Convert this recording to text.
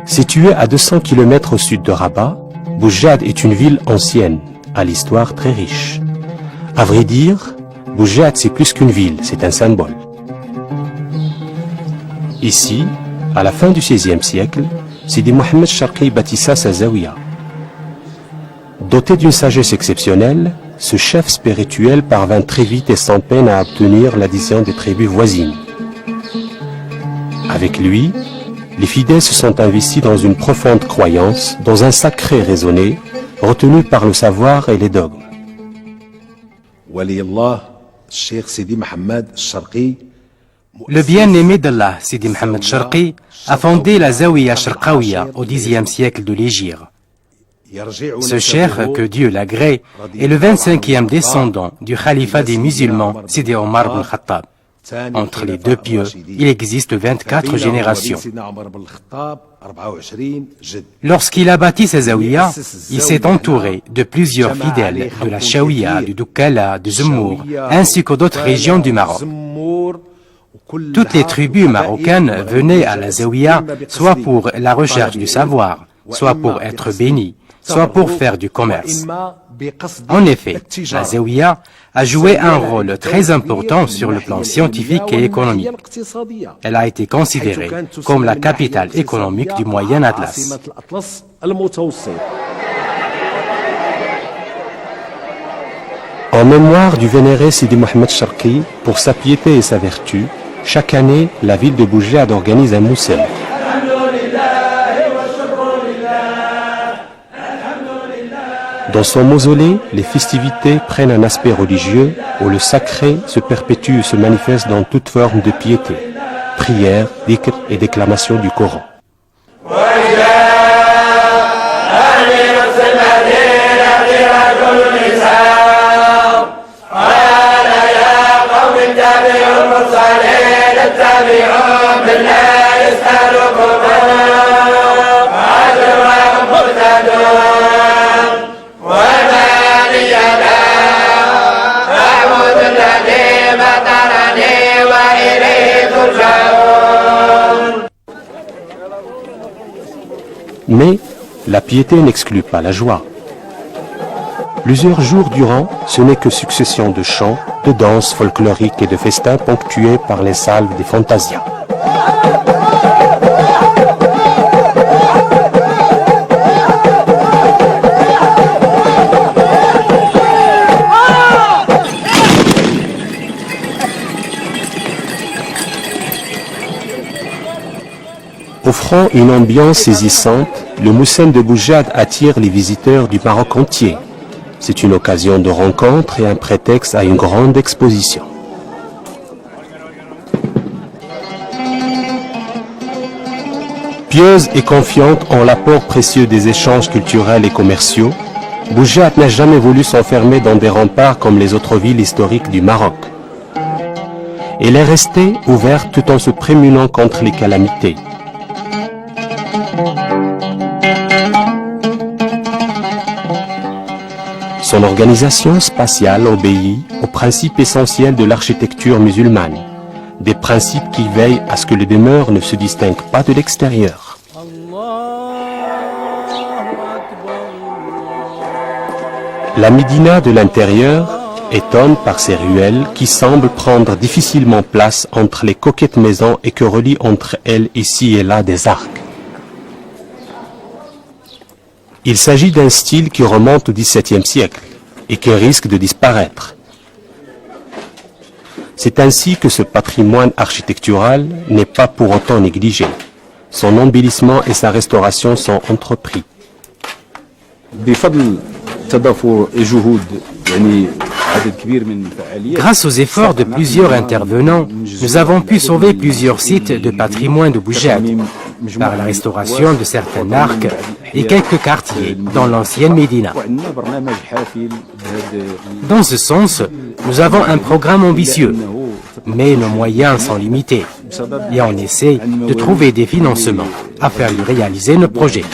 Située à 200 km au sud de Rabat, Boujad est une ville ancienne, à l'histoire très riche. À vrai dire, Boujad c'est plus qu'une ville, c'est un symbole. Ici, à la fin du XVIe siècle, Sidi Mohamed Charqi bâtissa sa zawiya. Doté d'une sagesse exceptionnelle, ce chef spirituel parvint très vite et sans peine à obtenir l'adhésion des tribus voisines. Avec lui, les fidèles se sont investis dans une profonde croyance, dans un sacré raisonné, retenu par le savoir et les dogmes. Le bien-aimé d'Allah, Sidi Mohamed Charqi, a fondé la Zawiya Charqawiya au Xe siècle de l'Hégire. Ce cheikh, que Dieu l'agrée, est le 25e descendant du khalifa des musulmans, Sidi Omar ibn Khattab. Entre les deux pieux, il existe 24 générations. Lorsqu'il a bâti sa zawiya, il s'est entouré de plusieurs fidèles de la Chaouia, du Doukala, du Zemmour, ainsi que d'autres régions du Maroc. Toutes les tribus marocaines venaient à la zawiya soit pour la recherche du savoir, soit pour être bénies, soit pour faire du commerce. En effet, la zawiya a joué un rôle très important sur le plan scientifique et économique. Elle a été considérée comme la capitale économique du Moyen Atlas. En mémoire du vénéré Sidi Mohamed Charqi, pour sa piété et sa vertu, chaque année, la ville de Boujad organise un moussem. Dans son mausolée, les festivités prennent un aspect religieux où le sacré se perpétue et se manifeste dans toute forme de piété, prière, dhikr et déclamation du Coran. Mais la piété n'exclut pas la joie. Plusieurs jours durant, ce n'est que succession de chants, de danses folkloriques et de festins ponctués par les salves des fantasias. Offrant une ambiance saisissante, le Moussem de Boujad attire les visiteurs du Maroc entier. C'est une occasion de rencontre et un prétexte à une grande exposition. Pieuse et confiante en l'apport précieux des échanges culturels et commerciaux, Boujad n'a jamais voulu s'enfermer dans des remparts comme les autres villes historiques du Maroc. Elle est restée ouverte tout en se prémunant contre les calamités. Son organisation spatiale obéit aux principes essentiels de l'architecture musulmane, des principes qui veillent à ce que les demeures ne se distinguent pas de l'extérieur. La Médina de l'intérieur étonne par ses ruelles qui semblent prendre difficilement place entre les coquettes maisons et que relient entre elles ici et là des arcs. Il s'agit d'un style qui remonte au XVIIe siècle et qui risque de disparaître. C'est ainsi que ce patrimoine architectural n'est pas pour autant négligé. Son embellissement et sa restauration sont entrepris. Grâce aux efforts de plusieurs intervenants, nous avons pu sauver plusieurs sites de patrimoine de Boujad par la restauration de certains arcs et quelques quartiers dans l'ancienne Médina. Dans ce sens, nous avons un programme ambitieux, mais nos moyens sont limités et on essaie de trouver des financements afin de réaliser nos projets.